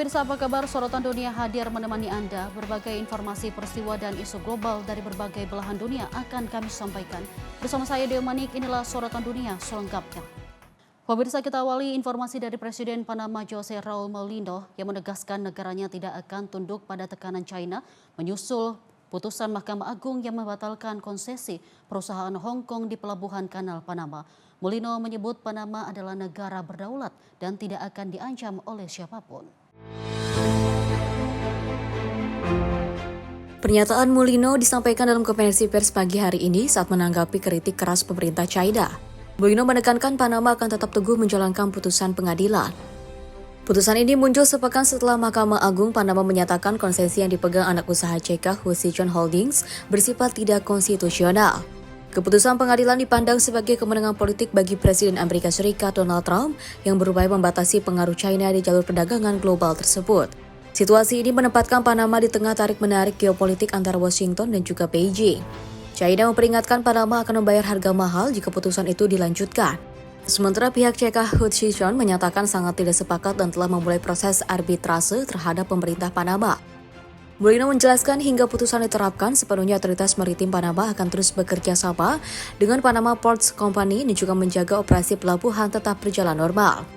Pemirsa, apa kabar? Sorotan Dunia hadir menemani Anda. Berbagai informasi peristiwa dan isu global dari berbagai belahan dunia akan kami sampaikan. Bersama saya Deo Manik, inilah Sorotan Dunia selengkapnya. Pemirsa, kita awali informasi dari Presiden Panama Jose Raul Mulino yang menegaskan negaranya tidak akan tunduk pada tekanan China menyusul putusan Mahkamah Agung yang membatalkan konsesi perusahaan Hong Kong di Pelabuhan Kanal Panama. Mulino menyebut Panama adalah negara berdaulat dan tidak akan diancam oleh siapapun. Pernyataan Mulino disampaikan dalam konferensi pers pagi hari ini saat menanggapi kritik keras pemerintah China. Mulino menekankan Panama akan tetap teguh menjalankan putusan pengadilan. Putusan ini muncul sepekan setelah Mahkamah Agung Panama menyatakan konsesi yang dipegang anak usaha CK Husichon Holdings bersifat tidak konstitusional. Keputusan pengadilan dipandang sebagai kemenangan politik bagi Presiden Amerika Serikat Donald Trump yang berupaya membatasi pengaruh China di jalur perdagangan global tersebut. Situasi ini menempatkan Panama di tengah tarik-menarik geopolitik antara Washington dan juga Beijing. China memperingatkan Panama akan membayar harga mahal jika putusan itu dilanjutkan. Sementara pihak CK Husichon menyatakan sangat tidak sepakat dan telah memulai proses arbitrase terhadap pemerintah Panama. Mulino menjelaskan hingga putusan diterapkan, sepenuhnya otoritas maritim Panama akan terus bekerja sama dengan Panama Ports Company dan juga menjaga operasi pelabuhan tetap berjalan normal.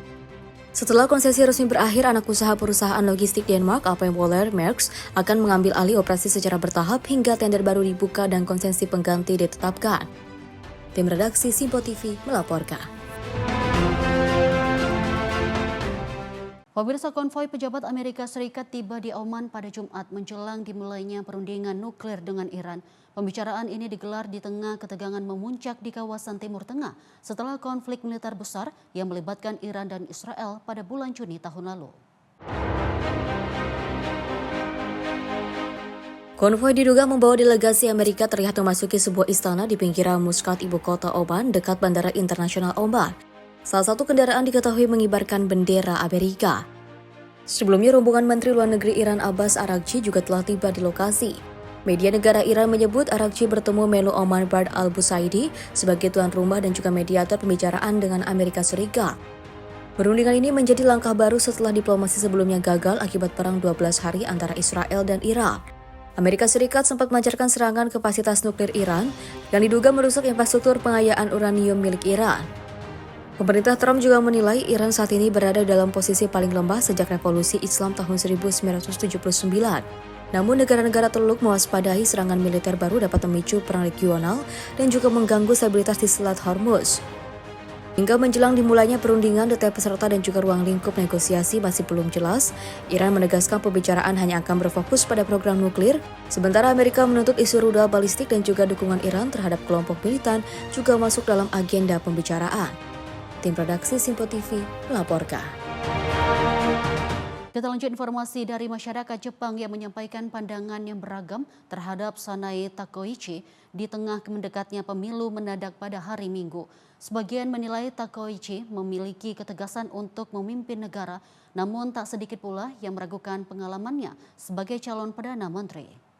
Setelah konsesi resmi berakhir, anak usaha perusahaan logistik Denmark, A.P. Møller - Mærsk, akan mengambil alih operasi secara bertahap hingga tender baru dibuka dan konsesi pengganti ditetapkan. Tim redaksi Simpo TV melaporkan. Pemirsa, konvoi pejabat Amerika Serikat tiba di Oman pada Jumat menjelang dimulainya perundingan nuklir dengan Iran. Pembicaraan ini digelar di tengah ketegangan memuncak di kawasan Timur Tengah setelah konflik militer besar yang melibatkan Iran dan Israel pada bulan Juni tahun lalu. Konvoi diduga membawa delegasi Amerika terlihat memasuki sebuah istana di pinggiran Muscat, ibu kota Oman, dekat Bandara Internasional Oman. Salah satu kendaraan diketahui mengibarkan bendera Amerika. Sebelumnya, rombongan Menteri Luar Negeri Iran Abbas Araghchi juga telah tiba di lokasi. Media negara Iran menyebut Araghchi bertemu Menlu Oman Bard al-Busaidi sebagai tuan rumah dan juga mediator pembicaraan dengan Amerika Serikat. Perundingan ini menjadi langkah baru setelah diplomasi sebelumnya gagal akibat perang 12 hari antara Israel dan Irak. Amerika Serikat sempat melancarkan serangan ke fasilitas nuklir Iran yang diduga merusak infrastruktur pengayaan uranium milik Iran. Pemerintah Trump juga menilai Iran saat ini berada dalam posisi paling lemah sejak revolusi Islam tahun 1979. Namun negara-negara Teluk mewaspadai serangan militer baru dapat memicu perang regional dan juga mengganggu stabilitas di Selat Hormuz. Hingga menjelang dimulainya perundingan, detail peserta dan juga ruang lingkup negosiasi masih belum jelas. Iran menegaskan pembicaraan hanya akan berfokus pada program nuklir, sementara Amerika menuntut isu rudal balistik dan juga dukungan Iran terhadap kelompok militan juga masuk dalam agenda pembicaraan. Tim redaksi Simpo TV melaporkan. Kita lanjut informasi dari masyarakat Jepang yang menyampaikan pandangan yang beragam terhadap Sanae Takeuchi di tengah mendekatnya pemilu mendadak pada hari Minggu. Sebagian menilai Takeuchi memiliki ketegasan untuk memimpin negara, namun tak sedikit pula yang meragukan pengalamannya sebagai calon Perdana Menteri.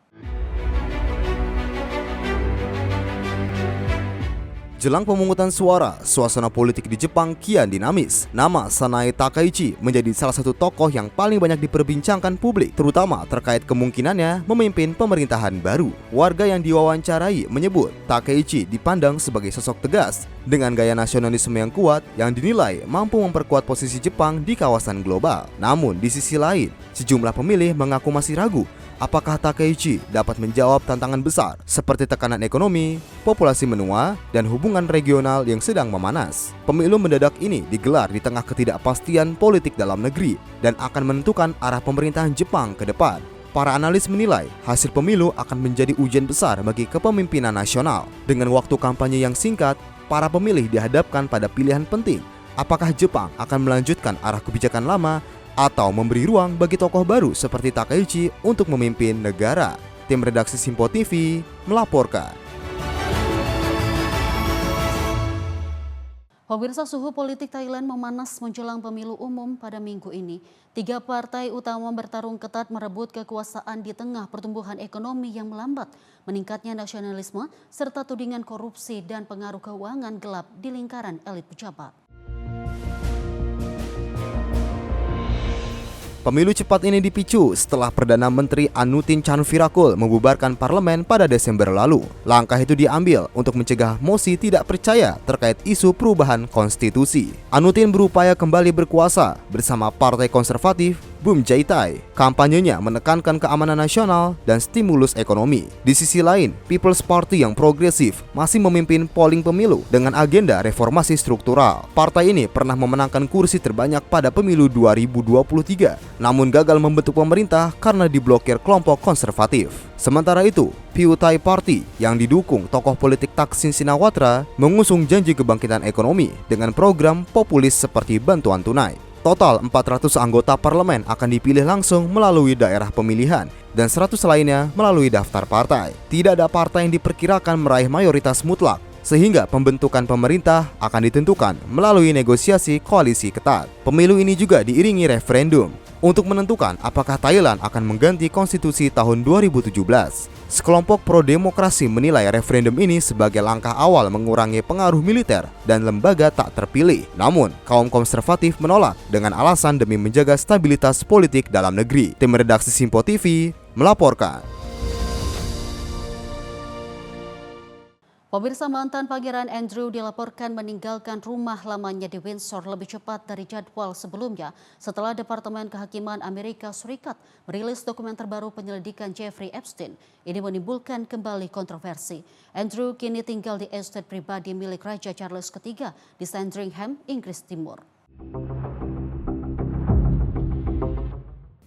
Jelang pemungutan suara, suasana politik di Jepang kian dinamis. Nama Sanae Takeuchi menjadi salah satu tokoh yang paling banyak diperbincangkan publik, terutama terkait kemungkinannya memimpin pemerintahan baru. Warga yang diwawancarai menyebut Takeuchi dipandang sebagai sosok tegas dengan gaya nasionalisme yang kuat yang dinilai mampu memperkuat posisi Jepang di kawasan global. Namun di sisi lain, sejumlah pemilih mengaku masih ragu apakah Takeuchi dapat menjawab tantangan besar seperti tekanan ekonomi, populasi menua, dan hubungan regional yang sedang memanas. Pemilu mendadak ini digelar di tengah ketidakpastian politik dalam negeri dan akan menentukan arah pemerintahan Jepang ke depan. Para analis menilai hasil pemilu akan menjadi ujian besar bagi kepemimpinan nasional. Dengan waktu kampanye yang singkat, para pemilih dihadapkan pada pilihan penting. Apakah Jepang akan melanjutkan arah kebijakan lama atau memberi ruang bagi tokoh baru seperti Takeuchi untuk memimpin negara? Tim redaksi Simpo TV melaporkan. Pemirsa, suhu politik Thailand memanas menjelang pemilu umum pada minggu ini. 3 partai utama bertarung ketat merebut kekuasaan di tengah pertumbuhan ekonomi yang melambat, meningkatnya nasionalisme, serta tudingan korupsi dan pengaruh keuangan gelap di lingkaran elit pejabat. Pemilu cepat ini dipicu setelah Perdana Menteri Anutin Chanvirakul membubarkan parlemen pada Desember lalu. Langkah itu diambil untuk mencegah mosi tidak percaya terkait isu perubahan konstitusi. Anutin berupaya kembali berkuasa bersama Partai Konservatif Bum Jaitai. Kampanyenya menekankan keamanan nasional dan stimulus ekonomi. Di sisi lain, People's Party yang progresif masih memimpin polling pemilu dengan agenda reformasi struktural. Partai ini pernah memenangkan kursi terbanyak pada pemilu 2023, namun gagal membentuk pemerintah karena diblokir kelompok konservatif. Sementara itu, Pheu Thai Party yang didukung tokoh politik Thaksin Shinawatra mengusung janji kebangkitan ekonomi dengan program populis seperti bantuan tunai. Total 400 anggota parlemen akan dipilih langsung melalui daerah pemilihan dan 100 lainnya melalui daftar partai. Tidak ada partai yang diperkirakan meraih mayoritas mutlak, sehingga pembentukan pemerintah akan ditentukan melalui negosiasi koalisi ketat. Pemilu ini juga diiringi referendum untuk menentukan apakah Thailand akan mengganti konstitusi tahun 2017. Sekelompok pro-demokrasi menilai referendum ini sebagai langkah awal mengurangi pengaruh militer dan lembaga tak terpilih. Namun, kaum konservatif menolak dengan alasan demi menjaga stabilitas politik dalam negeri. Tim redaksi Simpo TV melaporkan. Pemirsa, mantan Pangeran Andrew dilaporkan meninggalkan rumah lamanya di Windsor lebih cepat dari jadwal sebelumnya setelah Departemen Kehakiman Amerika Serikat merilis dokumen terbaru penyelidikan Jeffrey Epstein. Ini menimbulkan kembali kontroversi. Andrew kini tinggal di estate pribadi milik Raja Charles III di Sandringham, Inggris Timur.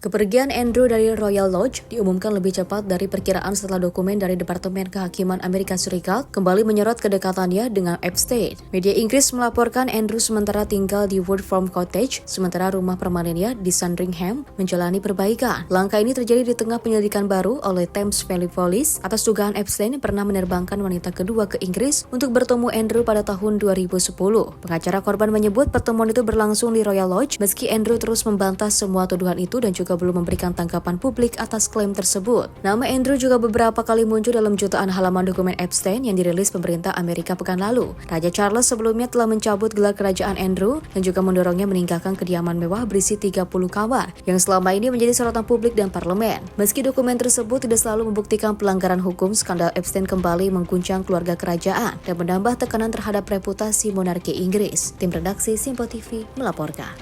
Kepergian Andrew dari Royal Lodge diumumkan lebih cepat dari perkiraan setelah dokumen dari Departemen Kehakiman Amerika Serikat kembali menyorot kedekatannya dengan Epstein. Media Inggris melaporkan Andrew sementara tinggal di Woodford Cottage, sementara rumah permanennya di Sandringham menjalani perbaikan. Langkah ini terjadi di tengah penyelidikan baru oleh Thames Valley Police atas dugaan Epstein pernah menerbangkan wanita kedua ke Inggris untuk bertemu Andrew pada tahun 2010. Pengacara korban menyebut pertemuan itu berlangsung di Royal Lodge meski Andrew terus membantah semua tuduhan itu dan juga belum memberikan tanggapan publik atas klaim tersebut. Nama Andrew juga beberapa kali muncul dalam jutaan halaman dokumen Epstein yang dirilis pemerintah Amerika pekan lalu. Raja Charles sebelumnya telah mencabut gelar kerajaan Andrew dan juga mendorongnya meninggalkan kediaman mewah berisi 30 kamar yang selama ini menjadi sorotan publik dan parlemen. Meski dokumen tersebut tidak selalu membuktikan pelanggaran hukum, skandal Epstein kembali mengguncang keluarga kerajaan dan menambah tekanan terhadap reputasi monarki Inggris. Tim redaksi Simpo TV melaporkan.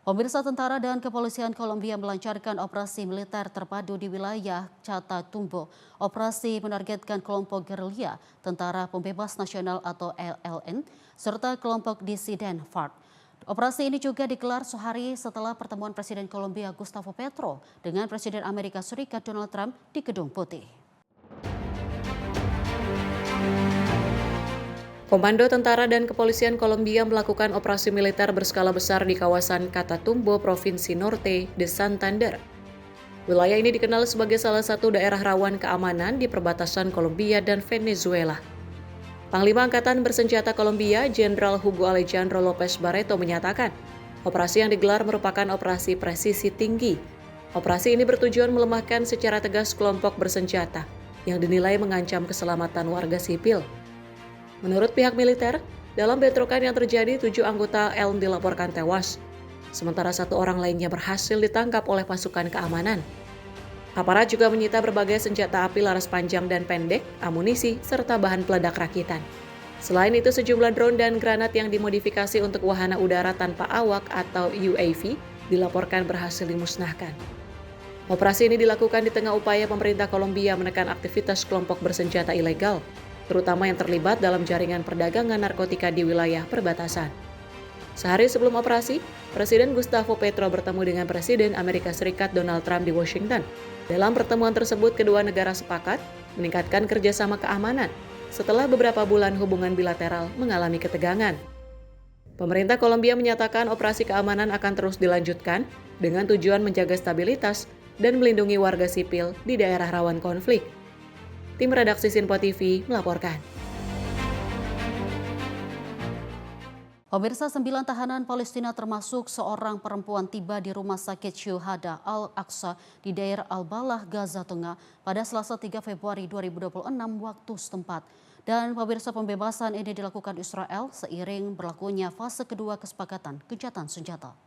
Pemirsa, tentara dan kepolisian Kolombia melancarkan operasi militer terpadu di wilayah Catatumbo. Operasi menargetkan kelompok gerilya, Tentara Pembebas Nasional atau ELN, serta kelompok disiden FARC. Operasi ini juga digelar sehari setelah pertemuan Presiden Kolombia Gustavo Petro dengan Presiden Amerika Serikat Donald Trump di Gedung Putih. Komando Tentara dan Kepolisian Kolombia melakukan operasi militer berskala besar di kawasan Catatumbo, Provinsi Norte de Santander. Wilayah ini dikenal sebagai salah satu daerah rawan keamanan di perbatasan Kolombia dan Venezuela. Panglima Angkatan Bersenjata Kolombia, Jenderal Hugo Alejandro López Barreto menyatakan, operasi yang digelar merupakan operasi presisi tinggi. Operasi ini bertujuan melemahkan secara tegas kelompok bersenjata yang dinilai mengancam keselamatan warga sipil. Menurut pihak militer, dalam bentrokan yang terjadi 7 anggota ELN dilaporkan tewas, sementara 1 orang lainnya berhasil ditangkap oleh pasukan keamanan. Aparat juga menyita berbagai senjata api laras panjang dan pendek, amunisi, serta bahan peledak rakitan. Selain itu, sejumlah drone dan granat yang dimodifikasi untuk wahana udara tanpa awak atau UAV dilaporkan berhasil dimusnahkan. Operasi ini dilakukan di tengah upaya pemerintah Kolombia menekan aktivitas kelompok bersenjata ilegal, terutama yang terlibat dalam jaringan perdagangan narkotika di wilayah perbatasan. Sehari sebelum operasi, Presiden Gustavo Petro bertemu dengan Presiden Amerika Serikat Donald Trump di Washington. Dalam pertemuan tersebut, kedua negara sepakat meningkatkan kerjasama keamanan setelah beberapa bulan hubungan bilateral mengalami ketegangan. Pemerintah Kolombia menyatakan operasi keamanan akan terus dilanjutkan dengan tujuan menjaga stabilitas dan melindungi warga sipil di daerah rawan konflik. Tim redaksi Simpo TV melaporkan. Pemirsa, 9 tahanan Palestina termasuk seorang perempuan tiba di Rumah Sakit Syuhada Al-Aqsa di daerah Al-Balah, Gaza Tengah pada Selasa 3 Februari 2026 waktu setempat. Dan pemirsa, pembebasan ini dilakukan Israel seiring berlakunya fase kedua kesepakatan gencatan senjata.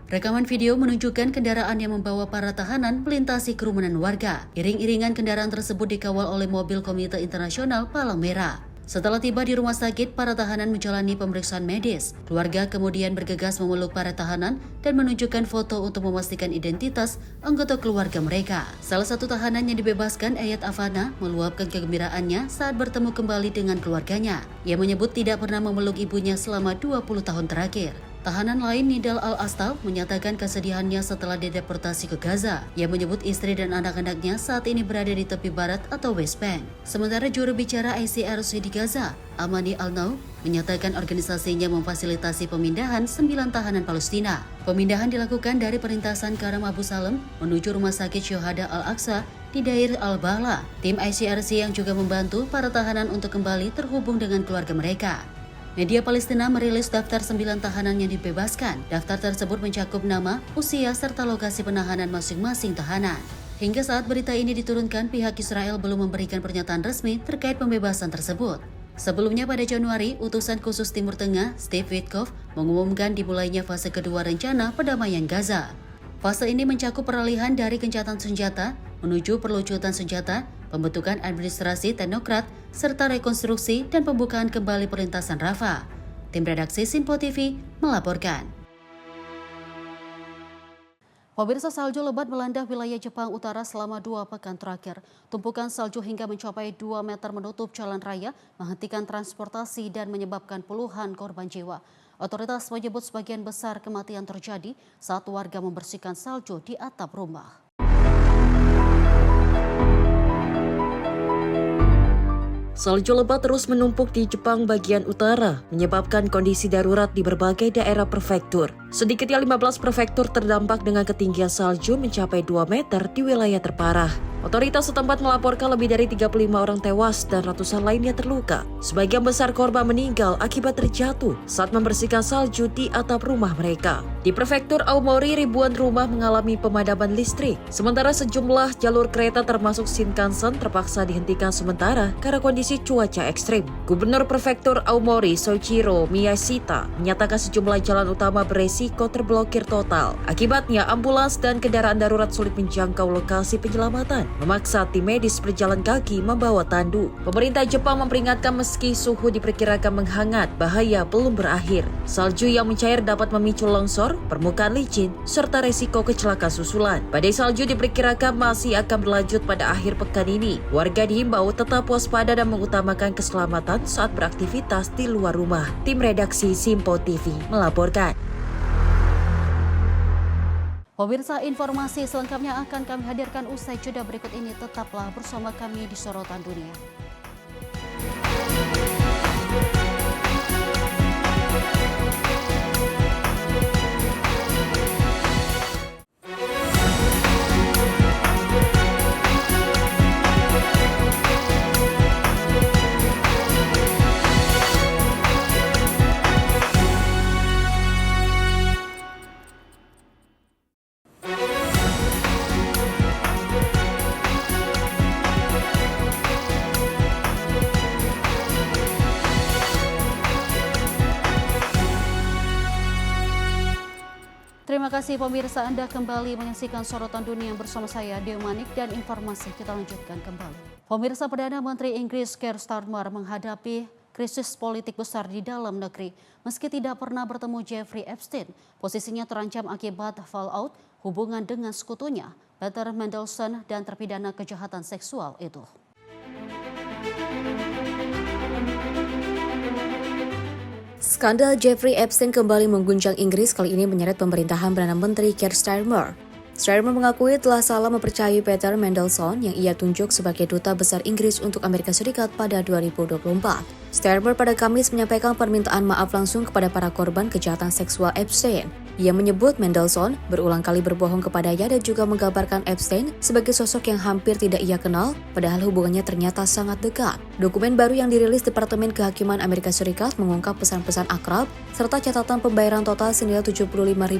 Rekaman video menunjukkan kendaraan yang membawa para tahanan melintasi kerumunan warga. Iring-iringan kendaraan tersebut dikawal oleh mobil Komite Internasional Palang Merah. Setelah tiba di rumah sakit, para tahanan menjalani pemeriksaan medis. Keluarga kemudian bergegas memeluk para tahanan dan menunjukkan foto untuk memastikan identitas anggota keluarga mereka. Salah satu tahanan yang dibebaskan, Ayat Afana, meluapkan kegembiraannya saat bertemu kembali dengan keluarganya. Ia menyebut tidak pernah memeluk ibunya selama 20 tahun terakhir. Tahanan lain, Nidal Al-Astal, menyatakan kesedihannya setelah dideportasi ke Gaza. Ia menyebut istri dan anak-anaknya saat ini berada di tepi barat atau West Bank. Sementara juru bicara ICRC di Gaza, Amani Al-Naw, menyatakan organisasinya memfasilitasi pemindahan 9 tahanan Palestina. Pemindahan dilakukan dari perintasan Karam Abu Salem menuju Rumah Sakit Syuhada Al-Aqsa di Dair Al-Bahla. Tim ICRC yang juga membantu para tahanan untuk kembali terhubung dengan keluarga mereka. Media Palestina merilis daftar 9 tahanan yang dibebaskan. Daftar tersebut mencakup nama, usia, serta lokasi penahanan masing-masing tahanan. Hingga saat berita ini diturunkan, pihak Israel belum memberikan pernyataan resmi terkait pembebasan tersebut. Sebelumnya pada Januari, utusan khusus Timur Tengah, Steve Witkoff, mengumumkan dimulainya fase kedua rencana perdamaian Gaza. Fase ini mencakup peralihan dari gencatan senjata menuju perlucutan senjata, pembentukan administrasi teknokrat, serta rekonstruksi dan pembukaan kembali perlintasan Rafah. Tim redaksi Simpo TV melaporkan. Pemirsa, salju lebat melanda wilayah Jepang Utara selama 2 pekan terakhir. Tumpukan salju hingga mencapai 2 meter menutup jalan raya, menghentikan transportasi dan menyebabkan puluhan korban jiwa. Otoritas menyebut sebagian besar kematian terjadi saat warga membersihkan salju di atap rumah. Salju lebat terus menumpuk di Jepang bagian utara, menyebabkan kondisi darurat di berbagai daerah prefektur. Sedikitnya 15 prefektur terdampak dengan ketinggian salju mencapai 2 meter di wilayah terparah. Otoritas setempat melaporkan lebih dari 35 orang tewas dan ratusan lainnya terluka. Sebagian besar korban meninggal akibat terjatuh saat membersihkan salju di atap rumah mereka. Di prefektur Aomori, ribuan rumah mengalami pemadaman listrik. Sementara sejumlah jalur kereta termasuk Shinkansen terpaksa dihentikan sementara karena kondisi cuaca ekstrim. Gubernur prefektur Aomori, Soichiro Miyashita, menyatakan sejumlah jalan utama beresiko terblokir total. Akibatnya, ambulans dan kendaraan darurat sulit menjangkau lokasi penyelamatan, memaksa tim medis berjalan kaki membawa tandu. Pemerintah Jepang memperingatkan meski suhu diperkirakan menghangat, bahaya belum berakhir. Salju yang mencair dapat memicu longsor, permukaan licin, serta resiko kecelakaan susulan. Badai salju diperkirakan masih akan berlanjut pada akhir pekan ini. Warga dihimbau tetap waspada dan mengutamakan keselamatan saat beraktivitas di luar rumah. Tim redaksi Simpo TV melaporkan. Pemirsa, informasi selengkapnya akan kami hadirkan usai jeda berikut ini. Tetaplah bersama kami di Sorotan Dunia. Terima kasih pemirsa, Anda kembali menyaksikan Sorotan Dunia bersama saya Dewi Manik, dan informasi kita lanjutkan kembali. Pemirsa, Perdana Menteri Inggris Keir Starmer menghadapi krisis politik besar di dalam negeri. Meski tidak pernah bertemu Jeffrey Epstein, posisinya terancam akibat fallout hubungan dengan sekutunya, Peter Mandelson, dan terpidana kejahatan seksual itu. Skandal Jeffrey Epstein kembali mengguncang Inggris, kali ini menyeret pemerintahan Perdana Menteri Keir Starmer. Starmer mengakui telah salah mempercayai Peter Mandelson yang ia tunjuk sebagai Duta Besar Inggris untuk Amerika Serikat pada 2024. Starmer pada Kamis menyampaikan permintaan maaf langsung kepada para korban kejahatan seksual Epstein. Ia menyebut Mandelson berulang kali berbohong kepadanya dan juga menggambarkan Epstein sebagai sosok yang hampir tidak ia kenal, padahal hubungannya ternyata sangat dekat. Dokumen baru yang dirilis Departemen Kehakiman Amerika Serikat mengungkap pesan-pesan akrab serta catatan pembayaran total senilai $75.000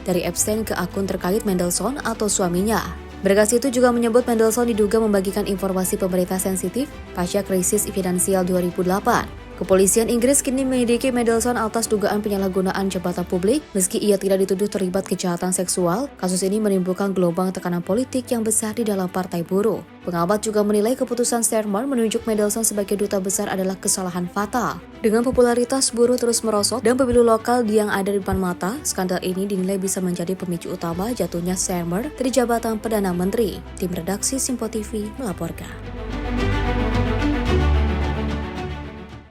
dari Epstein ke akun terkait Mandelson atau suaminya. Berkas itu juga menyebut Mendelsohn diduga membagikan informasi pemerintah sensitif pasca krisis finansial 2008. Kepolisian Inggris kini menyelidiki Mendelsohn atas dugaan penyalahgunaan jabatan publik. Meski ia tidak dituduh terlibat kejahatan seksual, kasus ini menimbulkan gelombang tekanan politik yang besar di dalam partai buruh. Pengamat juga menilai keputusan Starmer menunjuk Mendelsohn sebagai duta besar adalah kesalahan fatal. Dengan popularitas buruh terus merosot dan pemilu lokal yang ada di depan mata, skandal ini dinilai bisa menjadi pemicu utama jatuhnya Starmer dari jabatan Perdana Menteri. Tim redaksi Simpo TV melaporkan.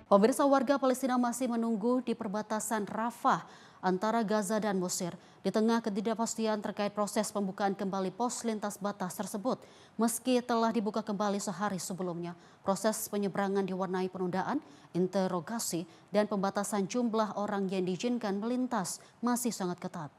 Pemirsa, warga Palestina masih menunggu di perbatasan Rafah antara Gaza dan Mesir di tengah ketidakpastian terkait proses pembukaan kembali pos lintas batas tersebut. Meski telah dibuka kembali sehari sebelumnya, proses penyeberangan diwarnai penundaan, interogasi, dan pembatasan jumlah orang yang diizinkan melintas masih sangat ketat.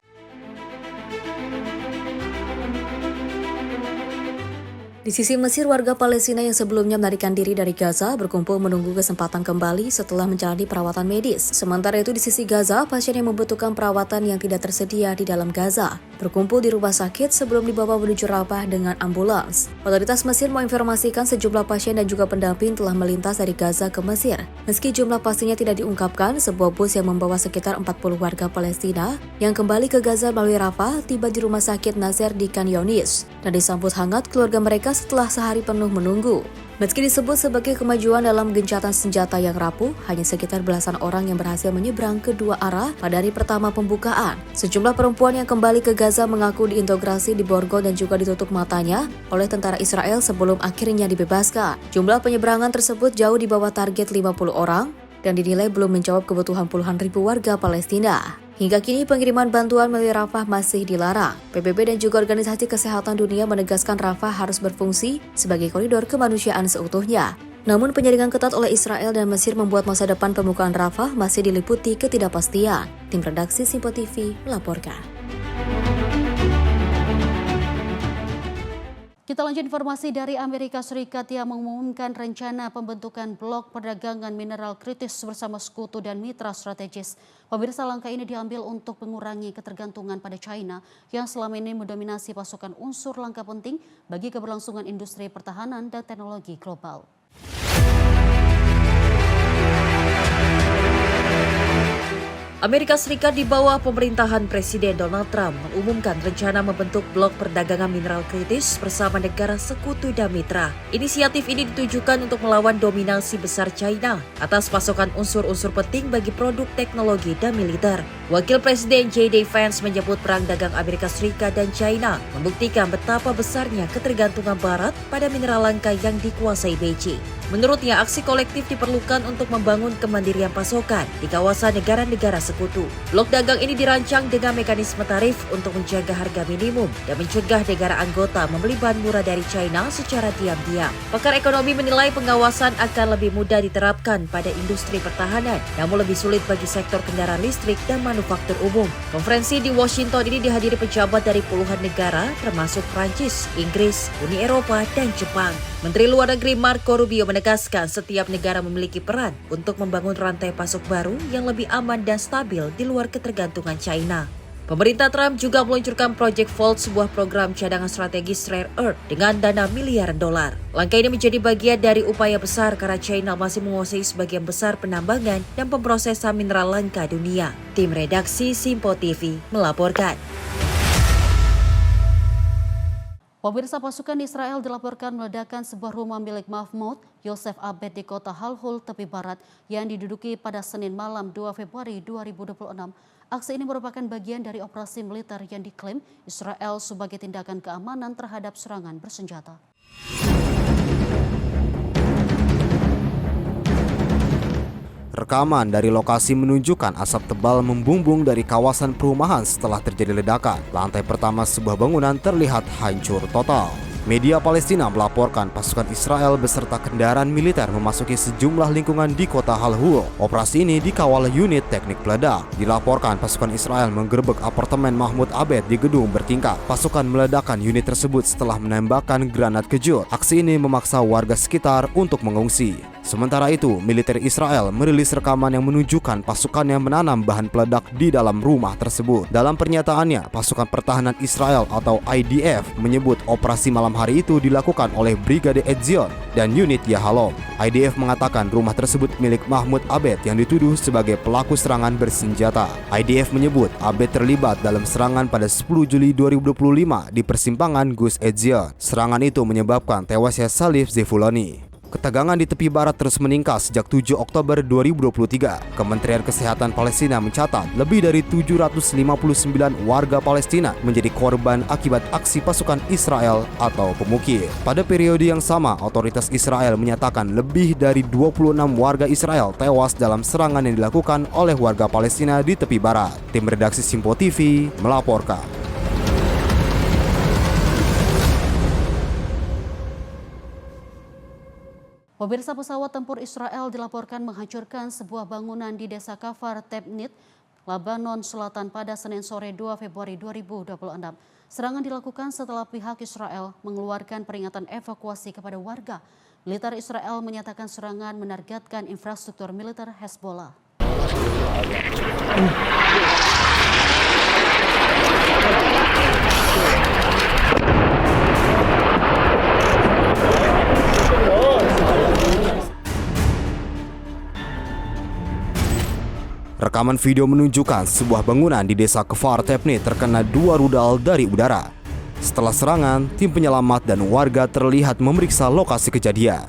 Di sisi Mesir, warga Palestina yang sebelumnya melarikan diri dari Gaza berkumpul menunggu kesempatan kembali setelah menjalani perawatan medis. Sementara itu di sisi Gaza, pasien yang membutuhkan perawatan yang tidak tersedia di dalam Gaza berkumpul di rumah sakit sebelum dibawa menuju Rafah dengan ambulans. Otoritas Mesir menginformasikan sejumlah pasien dan juga pendamping telah melintas dari Gaza ke Mesir. Meski jumlah pastinya tidak diungkapkan, sebuah bus yang membawa sekitar 40 warga Palestina yang kembali ke Gaza melalui Rafah tiba di rumah sakit Nasser di Khan Younis dan disambut hangat keluarga mereka setelah sehari penuh menunggu. Meski disebut sebagai kemajuan dalam gencatan senjata yang rapuh, hanya sekitar belasan orang yang berhasil menyeberang kedua arah pada hari pertama pembukaan. Sejumlah perempuan yang kembali ke Gaza mengaku diintegrasi, diborgol dan juga ditutup matanya oleh tentara Israel sebelum akhirnya dibebaskan. Jumlah penyeberangan tersebut jauh di bawah target 50 orang dan dinilai belum menjawab kebutuhan puluhan ribu warga Palestina. Hingga kini pengiriman bantuan melalui Rafah masih dilarang. PBB dan juga Organisasi Kesehatan Dunia menegaskan Rafah harus berfungsi sebagai koridor kemanusiaan seutuhnya. Namun penjaringan ketat oleh Israel dan Mesir membuat masa depan pembukaan Rafah masih diliputi ketidakpastian. Tim redaksi Simpo TV melaporkan. Kita lanjut informasi dari Amerika Serikat yang mengumumkan rencana pembentukan blok perdagangan mineral kritis bersama sekutu dan mitra strategis. Pemirsa, langkah ini diambil untuk mengurangi ketergantungan pada China yang selama ini mendominasi pasokan unsur langka penting bagi keberlangsungan industri pertahanan dan teknologi global. Amerika Serikat di bawah pemerintahan Presiden Donald Trump mengumumkan rencana membentuk blok perdagangan mineral kritis bersama negara sekutu dan mitra. Inisiatif ini ditujukan untuk melawan dominasi besar China atas pasokan unsur-unsur penting bagi produk teknologi dan militer. Wakil Presiden J.D. Vance menyebut perang dagang Amerika Serikat dan China membuktikan betapa besarnya ketergantungan Barat pada mineral langka yang dikuasai Beijing. Menurutnya, aksi kolektif diperlukan untuk membangun kemandirian pasokan di kawasan negara-negara sekutu. Blok dagang ini dirancang dengan mekanisme tarif untuk menjaga harga minimum dan mencegah negara anggota membeli bahan murah dari China secara diam-diam. Pakar ekonomi menilai pengawasan akan lebih mudah diterapkan pada industri pertahanan, namun lebih sulit bagi sektor kendaraan listrik dan manufaktur umum. Konferensi di Washington ini dihadiri pejabat dari puluhan negara, termasuk Prancis, Inggris, Uni Eropa, dan Jepang. Menteri Luar Negeri Marco Rubio menegaskan setiap negara memiliki peran untuk membangun rantai pasok baru yang lebih aman dan stabil di luar ketergantungan China. Pemerintah Trump juga meluncurkan Project Vault, sebuah program cadangan strategis rare earth dengan dana miliaran dolar. Langkah ini menjadi bagian dari upaya besar karena China masih menguasai sebagian besar penambangan dan pemrosesan mineral langka dunia. Tim redaksi Simpo TV melaporkan. Pemirsa, pasukan Israel dilaporkan meledakkan sebuah rumah milik Mahmoud Yosef Abed di kota Halhul, tepi barat, yang diduduki pada Senin malam 2 Februari 2026. Aksi ini merupakan bagian dari operasi militer yang diklaim Israel sebagai tindakan keamanan terhadap serangan bersenjata. Rekaman dari lokasi menunjukkan asap tebal membumbung dari kawasan perumahan setelah terjadi ledakan. Lantai pertama sebuah bangunan terlihat hancur total. Media Palestina melaporkan pasukan Israel beserta kendaraan militer memasuki sejumlah lingkungan di kota Halhul. Operasi ini dikawal unit teknik peledak. Dilaporkan pasukan Israel menggerebek apartemen Mahmoud Abed di gedung bertingkat. Pasukan meledakkan unit tersebut setelah menembakkan granat kejut. Aksi ini memaksa warga sekitar untuk mengungsi. Sementara itu, militer Israel merilis rekaman yang menunjukkan pasukannya menanam bahan peledak di dalam rumah tersebut. Dalam pernyataannya, pasukan pertahanan Israel atau IDF menyebut operasi malam hari itu dilakukan oleh Brigade Etzion dan unit Yahalom. IDF mengatakan rumah tersebut milik Mahmoud Abed yang dituduh sebagai pelaku serangan bersenjata. IDF menyebut Abed terlibat dalam serangan pada 10 Juli 2025 di persimpangan Gus Etzion. Serangan itu menyebabkan tewasnya Salif Zefulani. Ketegangan di tepi barat terus meningkat sejak 7 Oktober 2023. Kementerian Kesehatan Palestina mencatat lebih dari 759 warga Palestina menjadi korban akibat aksi pasukan Israel atau pemukir. Pada periode yang sama, otoritas Israel menyatakan lebih dari 26 warga Israel tewas dalam serangan yang dilakukan oleh warga Palestina di tepi barat. Tim redaksi Simpo TV melaporkan. Pemirsa, pesawat tempur Israel dilaporkan menghancurkan sebuah bangunan di desa Kafar Tebnit, Lebanon Selatan pada Senin sore 2 Februari 2026. Serangan dilakukan setelah pihak Israel mengeluarkan peringatan evakuasi kepada warga. Militer Israel menyatakan serangan menargetkan infrastruktur militer Hezbollah. Rekaman video menunjukkan sebuah bangunan di desa Kfar Tebnit terkena 2 rudal dari udara. Setelah serangan, tim penyelamat dan warga terlihat memeriksa lokasi kejadian.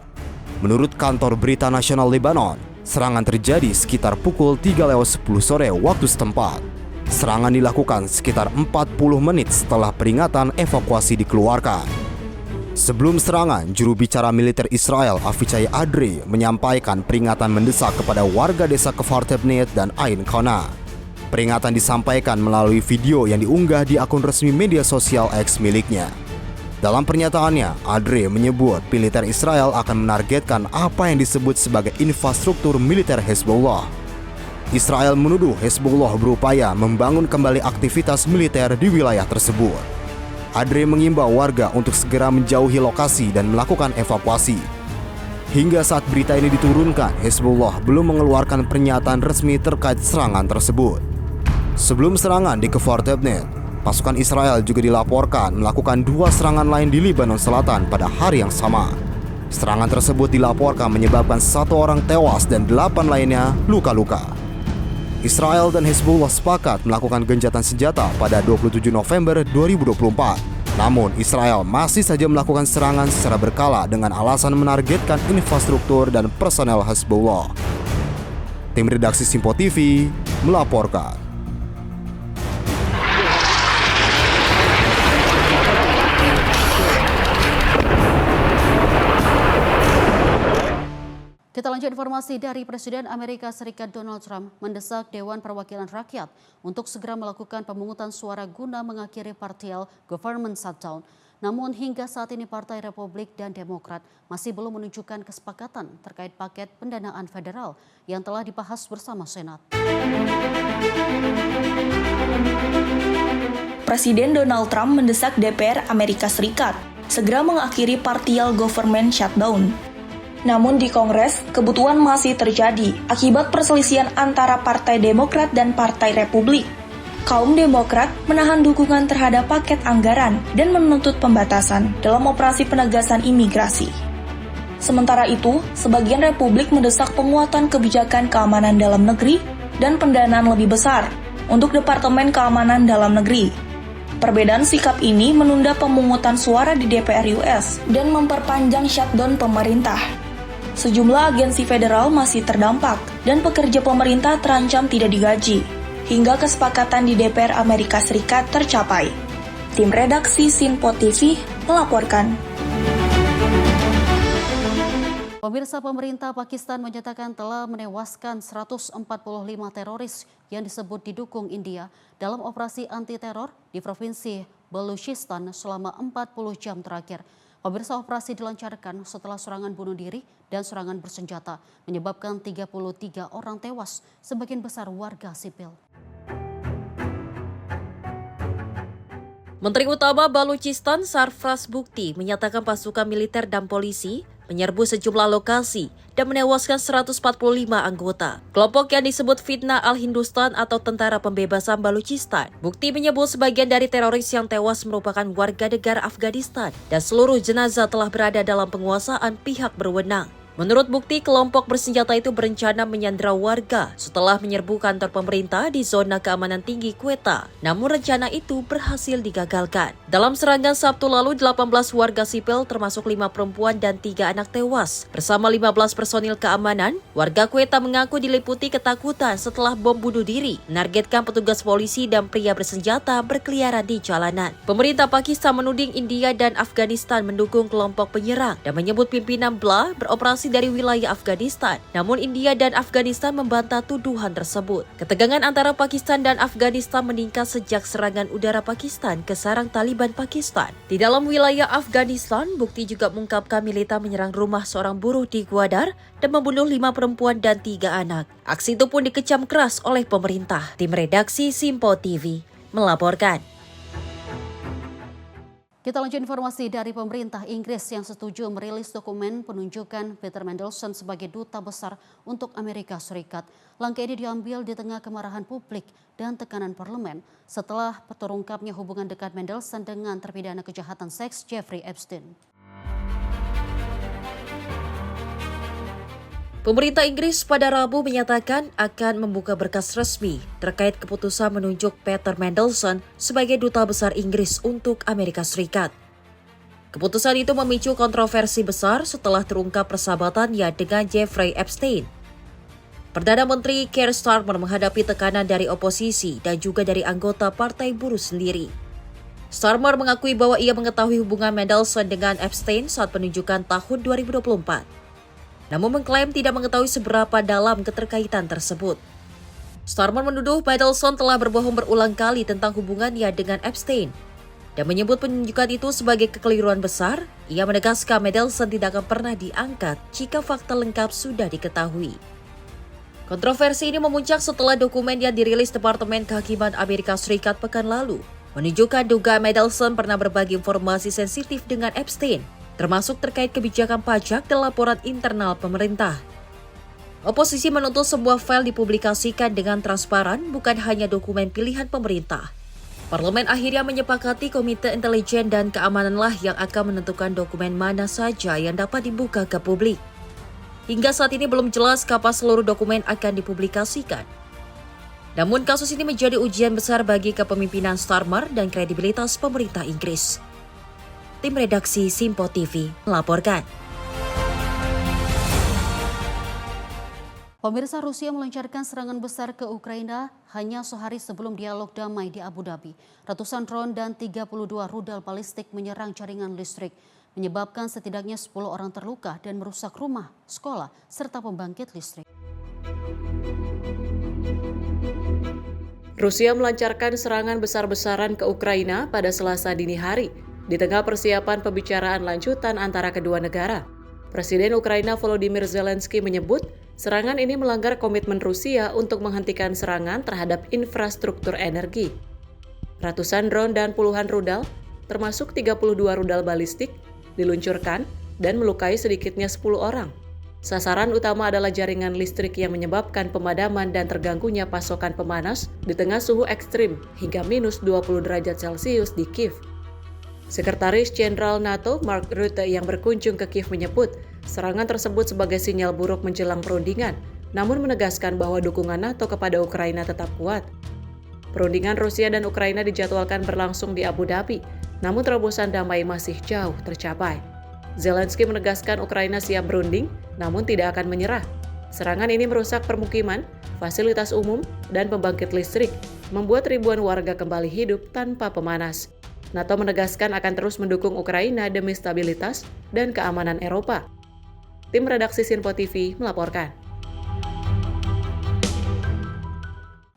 Menurut kantor berita nasional Lebanon, serangan terjadi sekitar pukul 3:10 sore waktu setempat. Serangan dilakukan sekitar 40 menit setelah peringatan evakuasi dikeluarkan. Sebelum serangan, juru bicara militer Israel Avichai Adri menyampaikan peringatan mendesak kepada warga desa Kfar Tebnit dan Ain Qana. Peringatan disampaikan melalui video yang diunggah di akun resmi media sosial X miliknya. Dalam pernyataannya, Adri menyebut militer Israel akan menargetkan apa yang disebut sebagai infrastruktur militer Hezbollah. Israel menuduh Hezbollah berupaya membangun kembali aktivitas militer di wilayah tersebut. Adri mengimbau warga untuk segera menjauhi lokasi dan melakukan evakuasi. Hingga saat berita ini diturunkan, Hezbollah belum mengeluarkan pernyataan resmi terkait serangan tersebut. Sebelum serangan di Kfar Tebnit, pasukan Israel juga dilaporkan melakukan 2 serangan lain di Lebanon Selatan pada hari yang sama. Serangan tersebut dilaporkan menyebabkan 1 orang tewas dan 8 lainnya luka-luka. Israel dan Hezbollah sepakat melakukan gencatan senjata pada 27 November 2024. Namun, Israel masih saja melakukan serangan secara berkala dengan alasan menargetkan infrastruktur dan personel Hezbollah. Tim redaksi Simpo TV melaporkan. Kita lanjut informasi dari Presiden Amerika Serikat Donald Trump mendesak Dewan Perwakilan Rakyat untuk segera melakukan pemungutan suara guna mengakhiri partial government shutdown. Namun hingga saat ini Partai Republik dan Demokrat masih belum menunjukkan kesepakatan terkait paket pendanaan federal yang telah dibahas bersama Senat. Presiden Donald Trump mendesak DPR Amerika Serikat segera mengakhiri partial government shutdown. Namun di Kongres, kebutuhan masih terjadi akibat perselisihan antara Partai Demokrat dan Partai Republik. Kaum Demokrat menahan dukungan terhadap paket anggaran dan menuntut pembatasan dalam operasi penegasan imigrasi. Sementara itu, sebagian Republik mendesak penguatan kebijakan keamanan dalam negeri dan pendanaan lebih besar untuk Departemen Keamanan Dalam Negeri. Perbedaan sikap ini menunda pemungutan suara di DPR US dan memperpanjang shutdown pemerintah. Sejumlah agensi federal masih terdampak dan pekerja pemerintah terancam tidak digaji, hingga kesepakatan di DPR Amerika Serikat tercapai. Tim redaksi Simpo TV melaporkan. Pemirsa, pemerintah Pakistan menyatakan telah menewaskan 145 teroris yang disebut didukung India dalam operasi anti-teror di Provinsi Baluchistan selama 40 jam terakhir. Pemirsa, operasi dilancarkan setelah serangan bunuh diri dan serangan bersenjata menyebabkan 33 orang tewas, sebagian besar warga sipil. Menteri Utama Baluchistan Sarfraz Bukti menyatakan pasukan militer dan polisi menyerbu sejumlah lokasi dan menewaskan 145 anggota. Kelompok yang disebut Fitna Al-Hindustan atau Tentara Pembebasan Baluchistan. Bukti menyebut sebagian dari teroris yang tewas merupakan warga negara Afghanistan dan seluruh jenazah telah berada dalam penguasaan pihak berwenang. Menurut bukti, kelompok bersenjata itu berencana menyandera warga setelah menyerbu kantor pemerintah di zona keamanan tinggi Quetta. Namun rencana itu berhasil digagalkan. Dalam serangan Sabtu lalu, 18 warga sipil termasuk 5 perempuan dan 3 anak tewas. Bersama 15 personil keamanan, warga Quetta mengaku diliputi ketakutan setelah bom bunuh diri, menargetkan petugas polisi dan pria bersenjata berkeliaran di jalanan. Pemerintah Pakistan menuding India dan Afghanistan mendukung kelompok penyerang dan menyebut pimpinan BLA beroperasi dari wilayah Afghanistan. Namun India dan Afghanistan membantah tuduhan tersebut. Ketegangan antara Pakistan dan Afghanistan meningkat sejak serangan udara Pakistan ke sarang Taliban Pakistan. Di dalam wilayah Afghanistan, bukti juga mengungkapkan militer menyerang rumah seorang buruh di Gwadar dan membunuh 5 perempuan dan 3 anak. Aksi itu pun dikecam keras oleh pemerintah. Tim redaksi Simpo TV melaporkan. Kita lanjut informasi dari pemerintah Inggris yang setuju merilis dokumen penunjukan Peter Mandelson sebagai duta besar untuk Amerika Serikat. Langkah ini diambil di tengah kemarahan publik dan tekanan parlemen setelah terungkapnya hubungan dekat Mandelson dengan terpidana kejahatan seks Jeffrey Epstein. Pemerintah Inggris pada Rabu menyatakan akan membuka berkas resmi terkait keputusan menunjuk Peter Mandelson sebagai duta besar Inggris untuk Amerika Serikat. Keputusan itu memicu kontroversi besar setelah terungkap persahabatannya dengan Jeffrey Epstein. Perdana Menteri Keir Starmer menghadapi tekanan dari oposisi dan juga dari anggota Partai Buruh sendiri. Starmer mengakui bahwa ia mengetahui hubungan Mandelson dengan Epstein saat penunjukan tahun 2024. Namun mengklaim tidak mengetahui seberapa dalam keterkaitan tersebut. Starmer menuduh Mandelson telah berbohong berulang kali tentang hubungannya dengan Epstein dan menyebut penunjukan itu sebagai kekeliruan besar. Ia menegaskan Mandelson tidak akan pernah diangkat jika fakta lengkap sudah diketahui. Kontroversi ini memuncak setelah dokumen yang dirilis Departemen Kehakiman Amerika Serikat pekan lalu menunjukkan dugaan Mandelson pernah berbagi informasi sensitif dengan Epstein, termasuk terkait kebijakan pajak dan laporan internal pemerintah. Oposisi menuntut sebuah file dipublikasikan dengan transparan, bukan hanya dokumen pilihan pemerintah. Parlemen akhirnya menyepakati Komite Intelijen dan Keamananlah yang akan menentukan dokumen mana saja yang dapat dibuka ke publik. Hingga saat ini belum jelas kapan seluruh dokumen akan dipublikasikan. Namun kasus ini menjadi ujian besar bagi kepemimpinan Starmer dan kredibilitas pemerintah Inggris. Tim redaksi Simpo TV melaporkan. Pemirsa, Rusia melancarkan serangan besar ke Ukraina hanya sehari sebelum dialog damai di Abu Dhabi. Ratusan drone dan 32 rudal balistik menyerang jaringan listrik, menyebabkan setidaknya 10 orang terluka dan merusak rumah, sekolah, serta pembangkit listrik. Rusia melancarkan serangan besar-besaran ke Ukraina pada Selasa dini hari, di tengah persiapan pembicaraan lanjutan antara kedua negara. Presiden Ukraina Volodymyr Zelensky menyebut serangan ini melanggar komitmen Rusia untuk menghentikan serangan terhadap infrastruktur energi. Ratusan drone dan puluhan rudal, termasuk 32 rudal balistik, diluncurkan dan melukai sedikitnya 10 orang. Sasaran utama adalah jaringan listrik yang menyebabkan pemadaman dan terganggunya pasokan pemanas di tengah suhu ekstrim hingga minus 20 derajat Celcius di Kiev. Sekretaris Jenderal NATO Mark Rutte yang berkunjung ke Kiev menyebut serangan tersebut sebagai sinyal buruk menjelang perundingan, namun menegaskan bahwa dukungan NATO kepada Ukraina tetap kuat. Perundingan Rusia dan Ukraina dijadwalkan berlangsung di Abu Dhabi, namun terobosan damai masih jauh tercapai. Zelensky menegaskan Ukraina siap berunding, namun tidak akan menyerah. Serangan ini merusak permukiman, fasilitas umum, dan pembangkit listrik, membuat ribuan warga kembali hidup tanpa pemanas. NATO menegaskan akan terus mendukung Ukraina demi stabilitas dan keamanan Eropa. Tim redaksi Simpo TV melaporkan.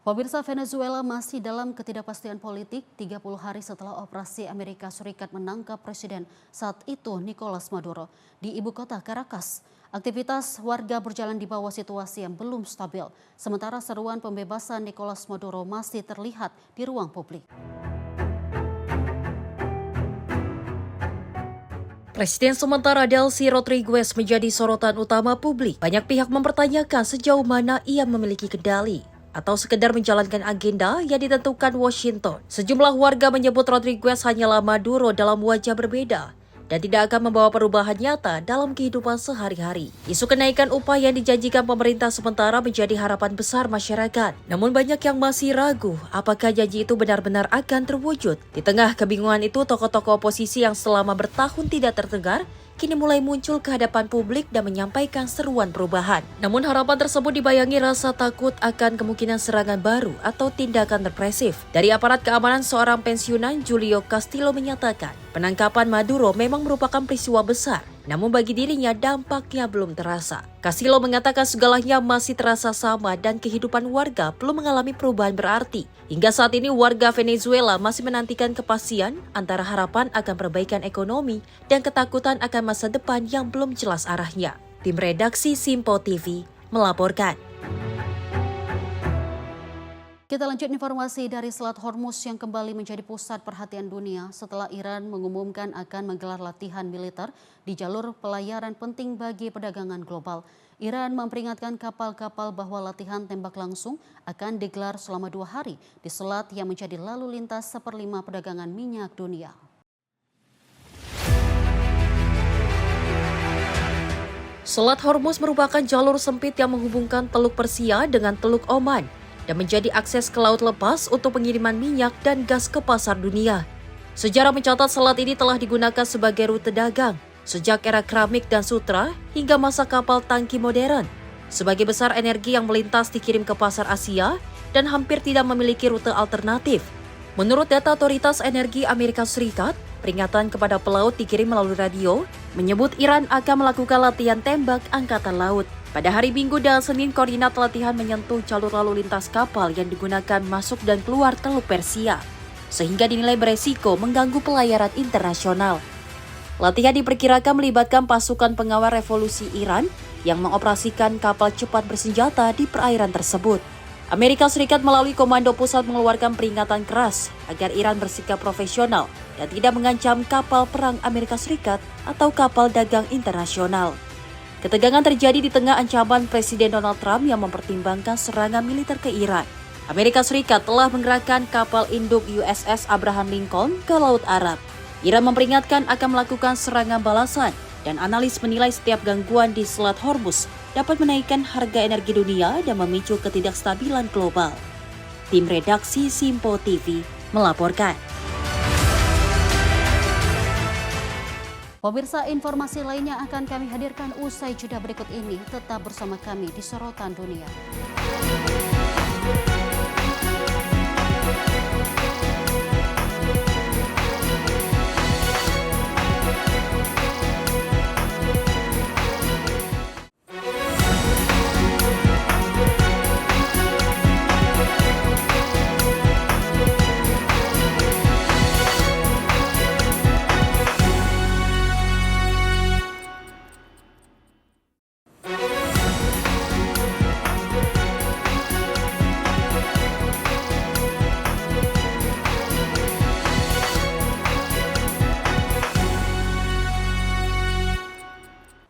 Pemirsa, Venezuela masih dalam ketidakpastian politik 30 hari setelah operasi Amerika Serikat menangkap Presiden saat itu Nicolas Maduro di ibu kota Caracas. Aktivitas warga berjalan di bawah situasi yang belum stabil, sementara seruan pembebasan Nicolas Maduro masih terlihat di ruang publik. Presiden sementara Delcy Rodriguez menjadi sorotan utama publik. Banyak pihak mempertanyakan sejauh mana ia memiliki kendali atau sekedar menjalankan agenda yang ditentukan Washington. Sejumlah warga menyebut Rodriguez hanyalah Maduro dalam wajah berbeda dan tidak akan membawa perubahan nyata dalam kehidupan sehari-hari. Isu kenaikan upah yang dijanjikan pemerintah sementara menjadi harapan besar masyarakat. Namun banyak yang masih ragu apakah janji itu benar-benar akan terwujud. Di tengah kebingungan itu, tokoh-tokoh oposisi yang selama bertahun tidak terdengar kini mulai muncul ke hadapan publik dan menyampaikan seruan perubahan. Namun harapan tersebut dibayangi rasa takut akan kemungkinan serangan baru atau tindakan represif. Dari aparat keamanan, seorang pensiunan Julio Castillo menyatakan, penangkapan Maduro memang merupakan peristiwa besar, namun bagi dirinya dampaknya belum terasa. Castillo mengatakan segalanya masih terasa sama dan kehidupan warga belum mengalami perubahan berarti. Hingga saat ini warga Venezuela masih menantikan kepastian antara harapan akan perbaikan ekonomi dan ketakutan akan masa depan yang belum jelas arahnya. Tim redaksi Simpo TV melaporkan. Kita lanjut informasi dari Selat Hormuz yang kembali menjadi pusat perhatian dunia setelah Iran mengumumkan akan menggelar latihan militer di jalur pelayaran penting bagi perdagangan global. Iran memperingatkan kapal-kapal bahwa latihan tembak langsung akan digelar selama 2 hari di selat yang menjadi lalu lintas 1/5 perdagangan minyak dunia. Selat Hormuz merupakan jalur sempit yang menghubungkan Teluk Persia dengan Teluk Oman dan menjadi akses ke laut lepas untuk pengiriman minyak dan gas ke pasar dunia. Sejarah mencatat selat ini telah digunakan sebagai rute dagang sejak era keramik dan sutra hingga masa kapal tangki modern. Sebagai besar energi yang melintas dikirim ke pasar Asia dan hampir tidak memiliki rute alternatif. Menurut data Otoritas Energi Amerika Serikat, peringatan kepada pelaut dikirim melalui radio menyebut Iran akan melakukan latihan tembak angkatan laut. Pada hari Minggu dan Senin, koordinat latihan menyentuh jalur lalu lintas kapal yang digunakan masuk dan keluar Teluk Persia, sehingga dinilai beresiko mengganggu pelayaran internasional. Latihan diperkirakan melibatkan pasukan pengawal revolusi Iran yang mengoperasikan kapal cepat bersenjata di perairan tersebut. Amerika Serikat melalui Komando Pusat mengeluarkan peringatan keras agar Iran bersikap profesional dan tidak mengancam kapal perang Amerika Serikat atau kapal dagang internasional. Ketegangan terjadi di tengah ancaman Presiden Donald Trump yang mempertimbangkan serangan militer ke Iran. Amerika Serikat telah menggerakkan kapal induk USS Abraham Lincoln ke Laut Arab. Iran memperingatkan akan melakukan serangan balasan dan analis menilai setiap gangguan di Selat Hormuz dapat menaikkan harga energi dunia dan memicu ketidakstabilan global. Tim redaksi Simpo TV melaporkan. Pemirsa, informasi lainnya akan kami hadirkan usai jeda berikut ini. Tetap bersama kami di Sorotan Dunia.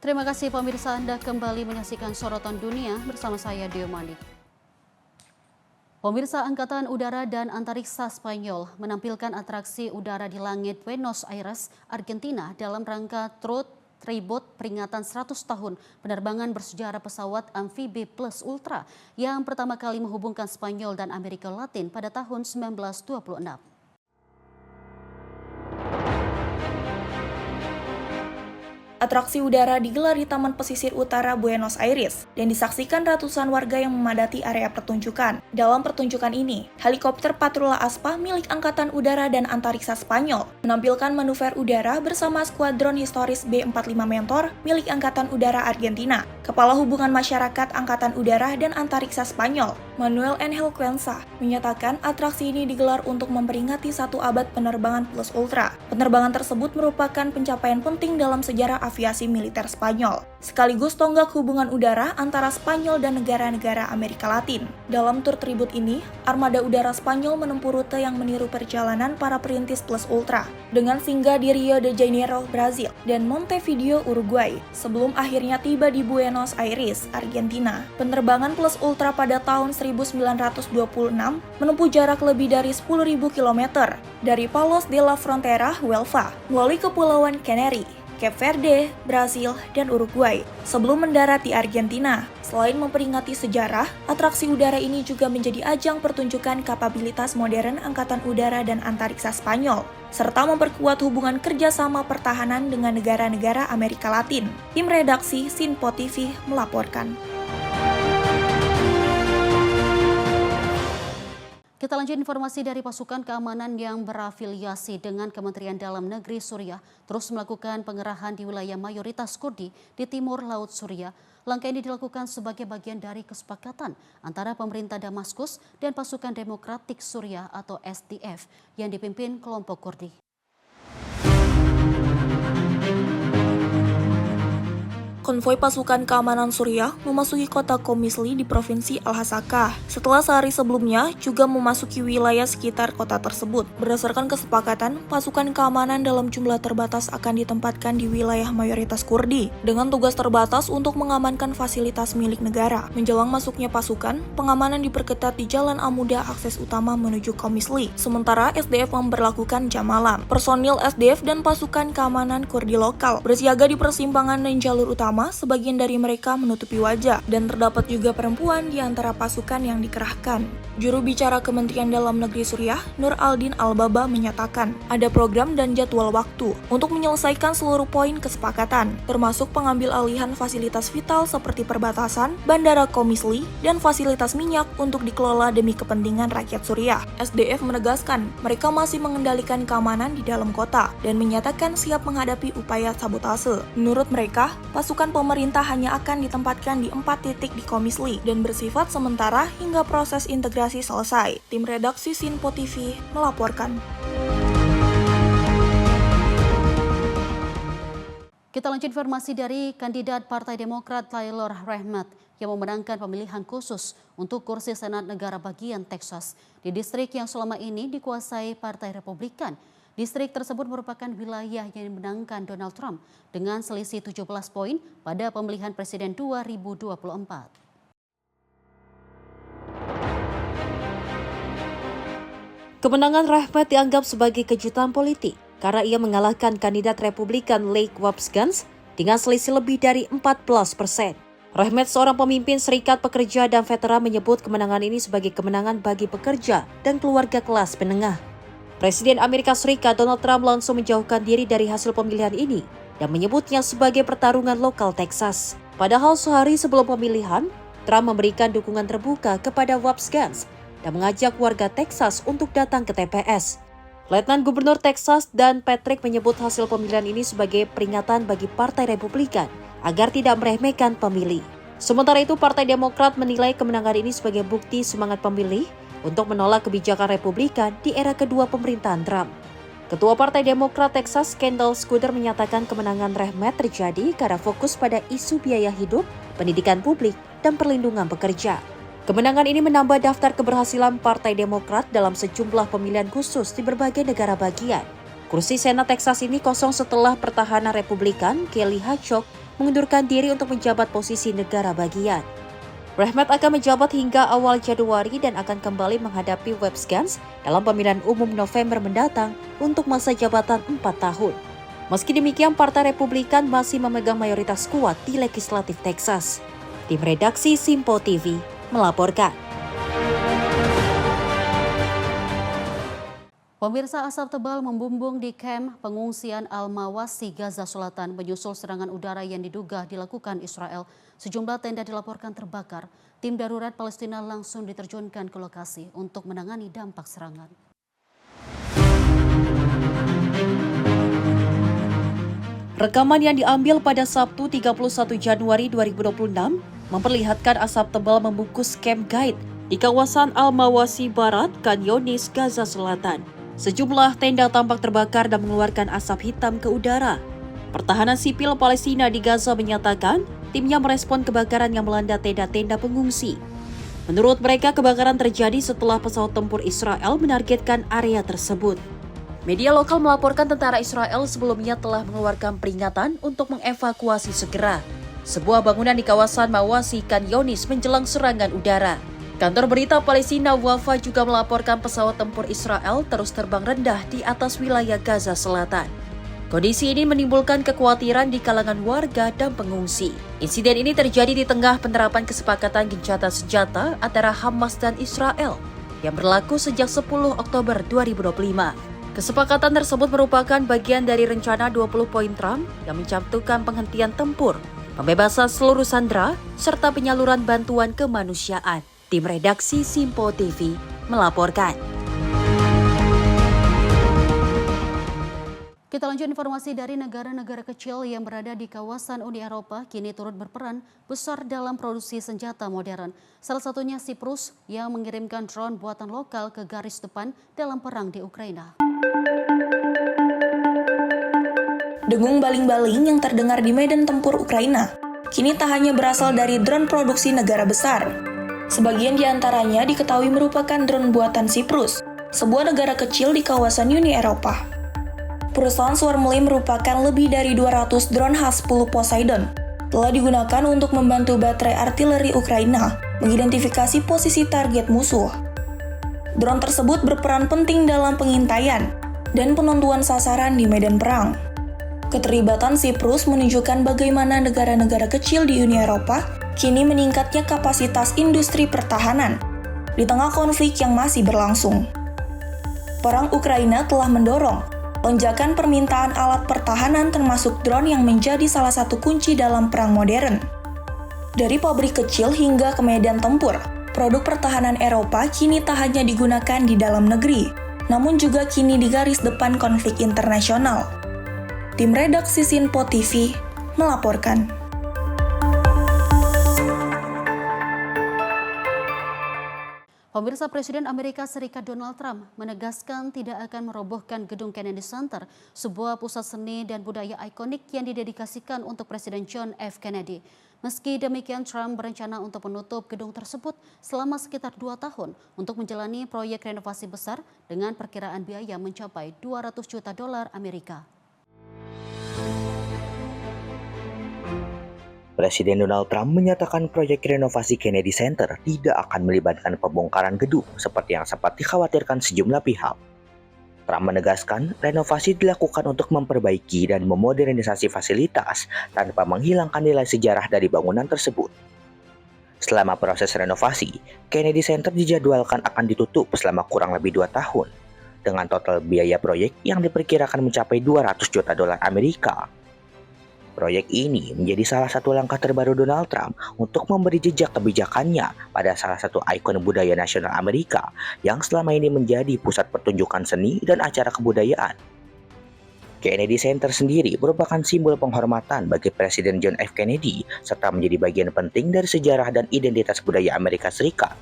Terima kasih pemirsa, Anda kembali menyaksikan Sorotan Dunia bersama saya Deo Manik. Pemirsa, Angkatan Udara dan Antariksa Spanyol menampilkan atraksi udara di langit Buenos Aires, Argentina dalam rangka Tribut peringatan 100 tahun penerbangan bersejarah pesawat amfibi Plus Ultra yang pertama kali menghubungkan Spanyol dan Amerika Latin pada tahun 1926. Atraksi udara digelar di Taman Pesisir Utara Buenos Aires dan disaksikan ratusan warga yang memadati area pertunjukan. Dalam pertunjukan ini, helikopter Patrula Aspa milik Angkatan Udara dan Antariksa Spanyol menampilkan manuver udara bersama skuadron historis B-45 Mentor milik Angkatan Udara Argentina. Kepala Hubungan Masyarakat Angkatan Udara dan Antariksa Spanyol, Manuel Angel Quensa, menyatakan atraksi ini digelar untuk memperingati 1 abad penerbangan Plus Ultra. Penerbangan tersebut merupakan pencapaian penting dalam sejarah aviasi militer Spanyol, sekaligus tonggak hubungan udara antara Spanyol dan negara-negara Amerika Latin. Dalam tur tribut ini, armada udara Spanyol menempuh rute yang meniru perjalanan para perintis Plus Ultra, dengan singgah di Rio de Janeiro, Brazil, dan Montevideo, Uruguay, sebelum akhirnya tiba di Buenos Aires, Argentina. Penerbangan Plus Ultra pada tahun 1926 menempuh jarak lebih dari 10.000 km dari Palos de la Frontera, Huelva, melalui Kepulauan Canary, Cape Verde, Brasil, dan Uruguay, sebelum mendarat di Argentina. Selain memperingati sejarah, atraksi udara ini juga menjadi ajang pertunjukan kapabilitas modern Angkatan Udara dan Antariksa Spanyol, serta memperkuat hubungan kerjasama pertahanan dengan negara-negara Amerika Latin. Tim redaksi Sinpo TV melaporkan. Kita lanjut informasi dari pasukan keamanan yang berafiliasi dengan Kementerian Dalam Negeri Suriah terus melakukan pengerahan di wilayah mayoritas Kurdi di timur Laut Suriah. Langkah ini dilakukan sebagai bagian dari kesepakatan antara pemerintah Damaskus dan pasukan Demokratik Suriah atau SDF yang dipimpin kelompok Kurdi. Konvoi pasukan keamanan Suriah memasuki kota Komisli di Provinsi Al-Hasakah setelah sehari sebelumnya juga memasuki wilayah sekitar kota tersebut. Berdasarkan kesepakatan, pasukan keamanan dalam jumlah terbatas akan ditempatkan di wilayah mayoritas Kurdi dengan tugas terbatas untuk mengamankan fasilitas milik negara. Menjelang masuknya pasukan, pengamanan diperketat di Jalan Amuda akses utama menuju Komisli. Sementara SDF memberlakukan jam malam. Personil SDF dan pasukan keamanan Kurdi lokal bersiaga di persimpangan dan jalur utama. Sebagian dari mereka menutupi wajah dan terdapat juga perempuan di antara pasukan yang dikerahkan. Juru bicara Kementerian Dalam Negeri Suriah, Nur Aldin Al-Baba menyatakan ada program dan jadwal waktu untuk menyelesaikan seluruh poin kesepakatan, termasuk pengambil alihan fasilitas vital seperti perbatasan, bandara Komisli, dan fasilitas minyak untuk dikelola demi kepentingan rakyat Suriah. SDF menegaskan mereka masih mengendalikan keamanan di dalam kota dan menyatakan siap menghadapi upaya sabotase. Menurut mereka, pasukan pemerintah hanya akan ditempatkan di 4 titik di Komisli dan bersifat sementara hingga proses integrasi selesai. Tim redaksi Sinpo TV melaporkan. Kita lanjut informasi dari kandidat Partai Demokrat Taylor Rahmat yang memenangkan pemilihan khusus untuk kursi Senat Negara bagian Texas di distrik yang selama ini dikuasai Partai Republikan. Distrik tersebut merupakan wilayah yang dimenangkan Donald Trump dengan selisih 17 poin pada pemilihan presiden 2024. Kemenangan Rahmat dianggap sebagai kejutan politik karena ia mengalahkan kandidat Republikan Lake Wapsgans dengan selisih lebih dari 14%. Rahmat, seorang pemimpin serikat pekerja dan veteran, menyebut kemenangan ini sebagai kemenangan bagi pekerja dan keluarga kelas menengah. Presiden Amerika Serikat Donald Trump langsung menjauhkan diri dari hasil pemilihan ini dan menyebutnya sebagai pertarungan lokal Texas. Padahal sehari sebelum pemilihan, Trump memberikan dukungan terbuka kepada Wapsgans dan mengajak warga Texas untuk datang ke TPS. Letnan Gubernur Texas Dan Patrick menyebut hasil pemilihan ini sebagai peringatan bagi Partai Republikan agar tidak meremehkan pemilih. Sementara itu, Partai Demokrat menilai kemenangan ini sebagai bukti semangat pemilih untuk menolak kebijakan Republikan di era kedua pemerintahan Trump. Ketua Partai Demokrat Texas, Kendall Scudder, menyatakan kemenangan Rahmat terjadi karena fokus pada isu biaya hidup, pendidikan publik, dan perlindungan pekerja. Kemenangan ini menambah daftar keberhasilan Partai Demokrat dalam sejumlah pemilihan khusus di berbagai negara bagian. Kursi Senat Texas ini kosong setelah pertahanan Republikan Kelly Hatchcock mengundurkan diri untuk menjabat posisi negara bagian. Rahmat akan menjabat hingga awal Januari dan akan kembali menghadapi Wapsgans dalam pemilihan umum November mendatang untuk masa jabatan 4 tahun. Meski demikian, Partai Republikan masih memegang mayoritas kuat di legislatif Texas. Tim redaksi Sinpo TV melaporkan. Pemirsa, asap tebal membumbung di kamp pengungsian Al-Mawasi, Gaza Selatan menyusul serangan udara yang diduga dilakukan Israel. Sejumlah tenda dilaporkan terbakar. Tim darurat Palestina langsung diterjunkan ke lokasi untuk menangani dampak serangan. Rekaman yang diambil pada Sabtu 31 Januari 2026 memperlihatkan asap tebal membungkus Camp Guide di kawasan Al-Mawasi Barat, Khan Younis, Gaza Selatan. Sejumlah tenda tampak terbakar dan mengeluarkan asap hitam ke udara. Pertahanan sipil Palestina di Gaza menyatakan timnya merespon kebakaran yang melanda tenda-tenda pengungsi. Menurut mereka, kebakaran terjadi setelah pesawat tempur Israel menargetkan area tersebut. Media lokal melaporkan tentara Israel sebelumnya telah mengeluarkan peringatan untuk mengevakuasi segera sebuah bangunan di kawasan Mawasi Khan Younis menjelang serangan udara. Kantor berita Palestina Wafa juga melaporkan pesawat tempur Israel terus terbang rendah di atas wilayah Gaza Selatan. Kondisi ini menimbulkan kekhawatiran di kalangan warga dan pengungsi. Insiden ini terjadi di tengah penerapan kesepakatan gencatan senjata antara Hamas dan Israel yang berlaku sejak 10 Oktober 2025. Kesepakatan tersebut merupakan bagian dari rencana 20 poin Trump yang mencantumkan penghentian tempur, pembebasan seluruh sandera, serta penyaluran bantuan kemanusiaan. Tim redaksi Simpo TV melaporkan. Kita lanjut informasi dari negara-negara kecil yang berada di kawasan Uni Eropa kini turut berperan besar dalam produksi senjata modern. Salah satunya Siprus yang mengirimkan drone buatan lokal ke garis depan dalam perang di Ukraina. Dengung baling-baling yang terdengar di medan tempur Ukraina kini tak hanya berasal dari drone produksi negara besar. Sebagian di antaranya diketahui merupakan drone buatan Siprus, sebuah negara kecil di kawasan Uni Eropa. Perusahaan Swarmley merupakan lebih dari 200 drone H-10 Poseidon telah digunakan untuk membantu baterai artileri Ukraina mengidentifikasi posisi target musuh. Drone tersebut berperan penting dalam pengintaian dan penentuan sasaran di medan perang. Keterlibatan Siprus menunjukkan bagaimana negara-negara kecil di Uni Eropa kini meningkatnya kapasitas industri pertahanan di tengah konflik yang masih berlangsung. Perang Ukraina telah mendorong lonjakan permintaan alat pertahanan termasuk drone yang menjadi salah satu kunci dalam perang modern. Dari pabrik kecil hingga ke medan tempur, produk pertahanan Eropa kini tak hanya digunakan di dalam negeri, namun juga kini di garis depan konflik internasional. Tim redaksi Simpo TV melaporkan. Pemirsa, Presiden Amerika Serikat Donald Trump menegaskan tidak akan merobohkan gedung Kennedy Center, sebuah pusat seni dan budaya ikonik yang didedikasikan untuk Presiden John F. Kennedy. Meski demikian, Trump berencana untuk menutup gedung tersebut selama sekitar 2 tahun untuk menjalani proyek renovasi besar dengan perkiraan biaya mencapai $200 juta Amerika. Presiden Donald Trump menyatakan proyek renovasi Kennedy Center tidak akan melibatkan pembongkaran gedung seperti yang sempat dikhawatirkan sejumlah pihak. Trump menegaskan renovasi dilakukan untuk memperbaiki dan memodernisasi fasilitas tanpa menghilangkan nilai sejarah dari bangunan tersebut. Selama proses renovasi, Kennedy Center dijadwalkan akan ditutup selama kurang lebih 2 tahun dengan total biaya proyek yang diperkirakan mencapai $200 juta Amerika. Proyek ini menjadi salah satu langkah terbaru Donald Trump untuk memberi jejak kebijakannya pada salah satu ikon budaya nasional Amerika yang selama ini menjadi pusat pertunjukan seni dan acara kebudayaan. Kennedy Center sendiri merupakan simbol penghormatan bagi Presiden John F. Kennedy serta menjadi bagian penting dari sejarah dan identitas budaya Amerika Serikat.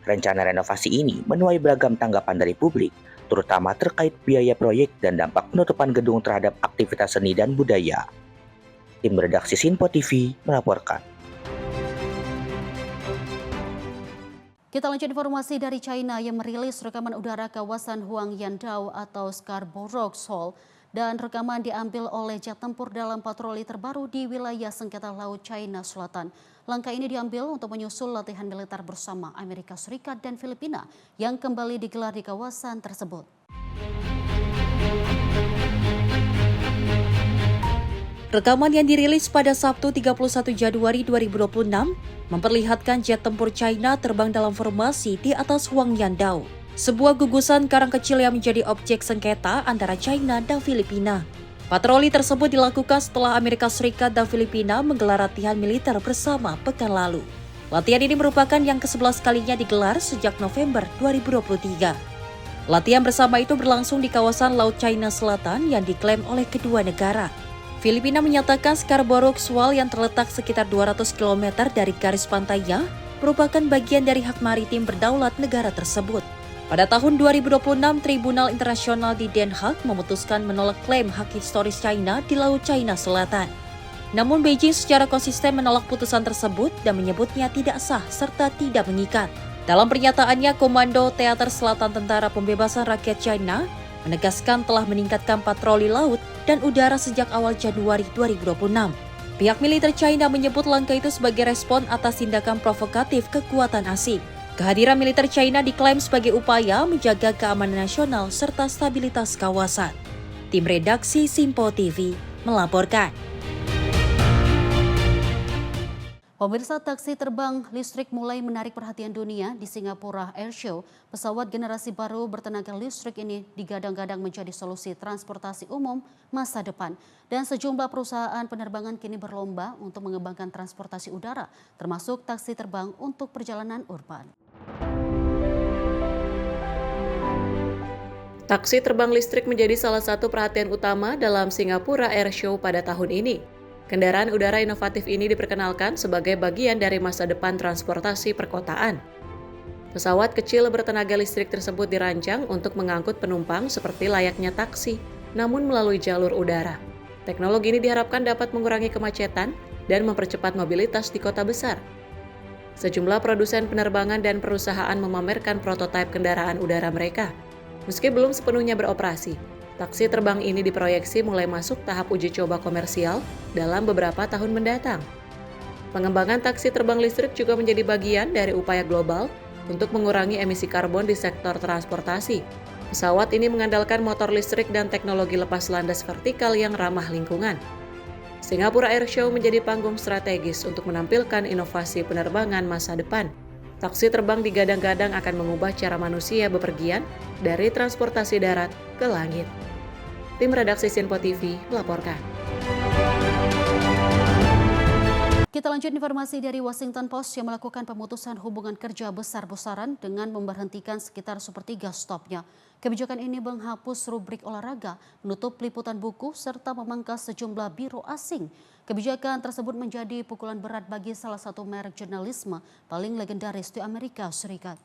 Rencana renovasi ini menuai beragam tanggapan dari publik, terutama terkait biaya proyek dan dampak penutupan gedung terhadap aktivitas seni dan budaya. Tim redaksi Simpo TV melaporkan. Kita lanjut informasi dari China yang merilis rekaman udara kawasan Huangyandao atau Scarborough Shoal dan rekaman diambil oleh jet tempur dalam patroli terbaru di wilayah sengketa Laut China Selatan. Langkah ini diambil untuk menyusul latihan militer bersama Amerika Serikat dan Filipina yang kembali digelar di kawasan tersebut. Rekaman yang dirilis pada Sabtu 31 Januari 2026 memperlihatkan jet tempur China terbang dalam formasi di atas Huangyandao, sebuah gugusan karang kecil yang menjadi objek sengketa antara China dan Filipina. Patroli tersebut dilakukan setelah Amerika Serikat dan Filipina menggelar latihan militer bersama pekan lalu. Latihan ini merupakan yang ke-11 kalinya digelar sejak November 2023. Latihan bersama itu berlangsung di kawasan Laut China Selatan yang diklaim oleh kedua negara. Filipina menyatakan Scarborough Shoal yang terletak sekitar 200 km dari garis pantainya merupakan bagian dari hak maritim berdaulat negara tersebut. Pada tahun 2026, Tribunal Internasional di Den Haag memutuskan menolak klaim hak historis China di Laut China Selatan. Namun Beijing secara konsisten menolak putusan tersebut dan menyebutnya tidak sah serta tidak mengikat. Dalam pernyataannya, Komando Teater Selatan Tentara Pembebasan Rakyat China menegaskan telah meningkatkan patroli laut dan udara sejak awal Januari 2026. Pihak militer China menyebut langkah itu sebagai respon atas tindakan provokatif kekuatan asing. Kehadiran militer China diklaim sebagai upaya menjaga keamanan nasional serta stabilitas kawasan. Tim redaksi Simpo TV melaporkan. Pemirsa, taksi terbang listrik mulai menarik perhatian dunia di Singapura Airshow. Pesawat generasi baru bertenaga listrik ini digadang-gadang menjadi solusi transportasi umum masa depan. Dan sejumlah perusahaan penerbangan kini berlomba untuk mengembangkan transportasi udara, termasuk taksi terbang untuk perjalanan urban. Taksi terbang listrik menjadi salah satu perhatian utama dalam Singapura Airshow pada tahun ini. Kendaraan udara inovatif ini diperkenalkan sebagai bagian dari masa depan transportasi perkotaan. Pesawat kecil bertenaga listrik tersebut dirancang untuk mengangkut penumpang seperti layaknya taksi, namun melalui jalur udara. Teknologi ini diharapkan dapat mengurangi kemacetan dan mempercepat mobilitas di kota besar. Sejumlah produsen penerbangan dan perusahaan memamerkan prototipe kendaraan udara mereka. Meski belum sepenuhnya beroperasi, taksi terbang ini diproyeksi mulai masuk tahap uji coba komersial dalam beberapa tahun mendatang. Pengembangan taksi terbang listrik juga menjadi bagian dari upaya global untuk mengurangi emisi karbon di sektor transportasi. Pesawat ini mengandalkan motor listrik dan teknologi lepas landas vertikal yang ramah lingkungan. Singapura Airshow menjadi panggung strategis untuk menampilkan inovasi penerbangan masa depan. Taksi terbang digadang-gadang akan mengubah cara manusia bepergian dari transportasi darat ke langit. Tim redaksi Simpo TV melaporkan. Kita lanjut informasi dari Washington Post yang melakukan pemutusan hubungan kerja besar-besaran dengan memberhentikan sekitar sepertiga stopnya. Kebijakan ini menghapus rubrik olahraga, menutup liputan buku, serta memangkas sejumlah biro asing. Kebijakan tersebut menjadi pukulan berat bagi salah satu merek jurnalisme paling legendaris di Amerika Serikat.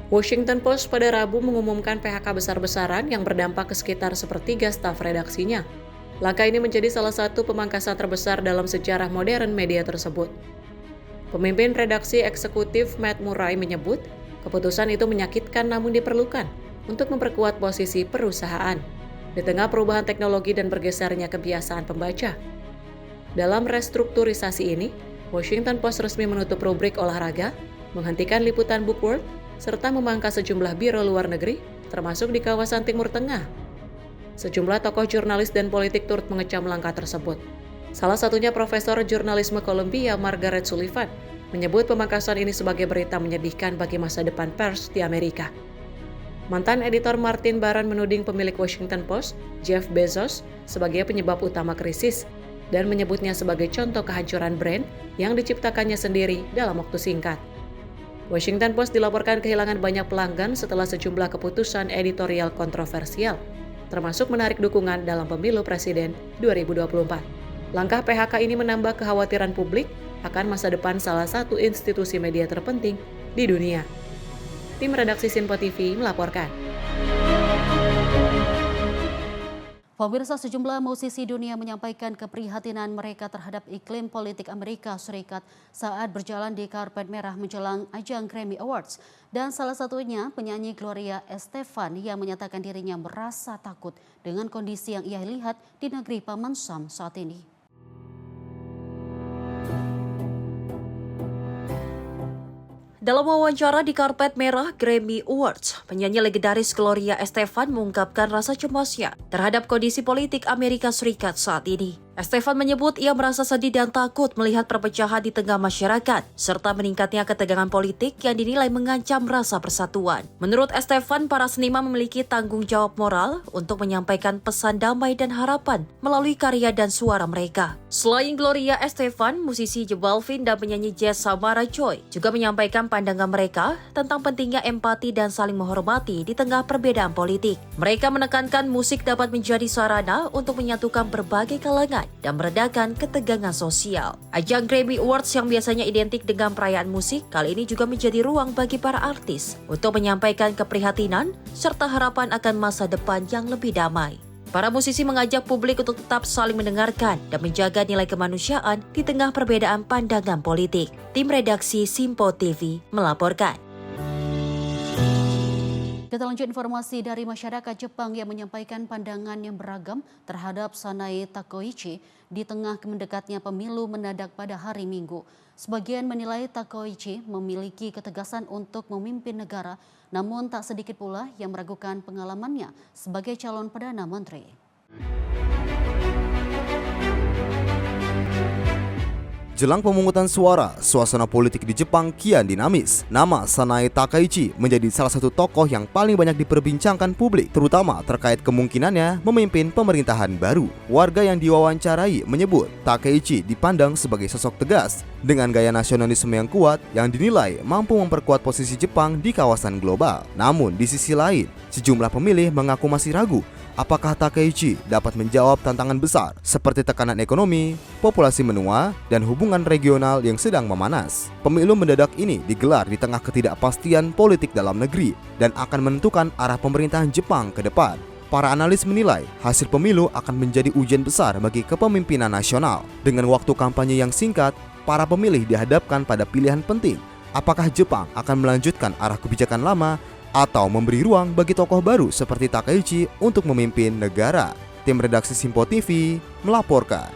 Washington Post pada Rabu mengumumkan PHK besar-besaran yang berdampak ke sekitar sepertiga staf redaksinya. Langkah ini menjadi salah satu pemangkasan terbesar dalam sejarah modern media tersebut. Pemimpin redaksi eksekutif Matt Murray menyebut, keputusan itu menyakitkan namun diperlukan untuk memperkuat posisi perusahaan di tengah perubahan teknologi dan bergesernya kebiasaan pembaca. Dalam restrukturisasi ini, Washington Post resmi menutup rubrik olahraga, menghentikan liputan Book World, serta memangkas sejumlah biro luar negeri, termasuk di kawasan Timur Tengah. Sejumlah tokoh jurnalis dan politik turut mengecam langkah tersebut. Salah satunya Profesor Jurnalisme Columbia Margaret Sullivan menyebut pemangkasan ini sebagai berita menyedihkan bagi masa depan pers di Amerika. Mantan editor Martin Baron menuding pemilik Washington Post, Jeff Bezos, sebagai penyebab utama krisis dan menyebutnya sebagai contoh kehancuran brand yang diciptakannya sendiri dalam waktu singkat. Washington Post dilaporkan kehilangan banyak pelanggan setelah sejumlah keputusan editorial kontroversial, termasuk menarik dukungan dalam pemilu presiden 2024. Langkah PHK ini menambah kekhawatiran publik akan masa depan salah satu institusi media terpenting di dunia. Tim redaksi Simpo TV melaporkan. Pemirsa, sejumlah musisi dunia menyampaikan keprihatinan mereka terhadap iklim politik Amerika Serikat saat berjalan di karpet merah menjelang ajang Grammy Awards. Dan salah satunya penyanyi Gloria Estefan yang menyatakan dirinya merasa takut dengan kondisi yang ia lihat di negeri Paman Sam saat ini. Dalam wawancara di karpet merah Grammy Awards, penyanyi legendaris Gloria Estefan mengungkapkan rasa cemasnya terhadap kondisi politik Amerika Serikat saat ini. Estefan menyebut ia merasa sedih dan takut melihat perpecahan di tengah masyarakat, serta meningkatnya ketegangan politik yang dinilai mengancam rasa persatuan. Menurut Estefan, para seniman memiliki tanggung jawab moral untuk menyampaikan pesan damai dan harapan melalui karya dan suara mereka. Selain Gloria Estefan, musisi J Balvin dan penyanyi jazz Samara Joy juga menyampaikan pandangan mereka tentang pentingnya empati dan saling menghormati di tengah perbedaan politik. Mereka menekankan musik dapat menjadi sarana untuk menyatukan berbagai kalangan dan meredakan ketegangan sosial. Ajang Grammy Awards yang biasanya identik dengan perayaan musik, kali ini juga menjadi ruang bagi para artis untuk menyampaikan keprihatinan serta harapan akan masa depan yang lebih damai. Para musisi mengajak publik untuk tetap saling mendengarkan dan menjaga nilai kemanusiaan di tengah perbedaan pandangan politik. Tim redaksi Simpo TV melaporkan. Kita lanjut informasi dari masyarakat Jepang yang menyampaikan pandangan yang beragam terhadap Sanae Takeuchi di tengah mendekatnya pemilu mendadak pada hari Minggu. Sebagian menilai Takeuchi memiliki ketegasan untuk memimpin negara, namun tak sedikit pula yang meragukan pengalamannya sebagai calon Perdana Menteri. Jelang pemungutan suara, suasana politik di Jepang kian dinamis. Nama Sanae Takeuchi menjadi salah satu tokoh yang paling banyak diperbincangkan publik, terutama terkait kemungkinannya memimpin pemerintahan baru. Warga yang diwawancarai menyebut Takeuchi dipandang sebagai sosok tegas dengan gaya nasionalisme yang kuat yang dinilai mampu memperkuat posisi Jepang di kawasan global. Namun di sisi lain, sejumlah pemilih mengaku masih ragu apakah Takeuchi dapat menjawab tantangan besar seperti tekanan ekonomi, populasi menua, dan hubungan regional yang sedang memanas. Pemilu mendadak ini digelar di tengah ketidakpastian politik dalam negeri dan akan menentukan arah pemerintahan Jepang ke depan. Para analis menilai hasil pemilu akan menjadi ujian besar bagi kepemimpinan nasional. Dengan waktu kampanye yang singkat, para pemilih dihadapkan pada pilihan penting. Apakah Jepang akan melanjutkan arah kebijakan lama atau memberi ruang bagi tokoh baru seperti Takeuchi untuk memimpin negara? Tim redaksi Simpo TV melaporkan.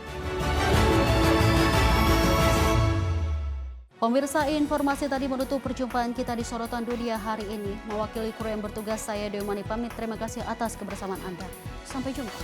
Pemirsa, informasi tadi menutup perjumpaan kita di Sorotan Dunia hari ini. Mewakili kru yang bertugas, saya Dewi Mani pamit. Terima kasih atas kebersamaan Anda. Sampai jumpa.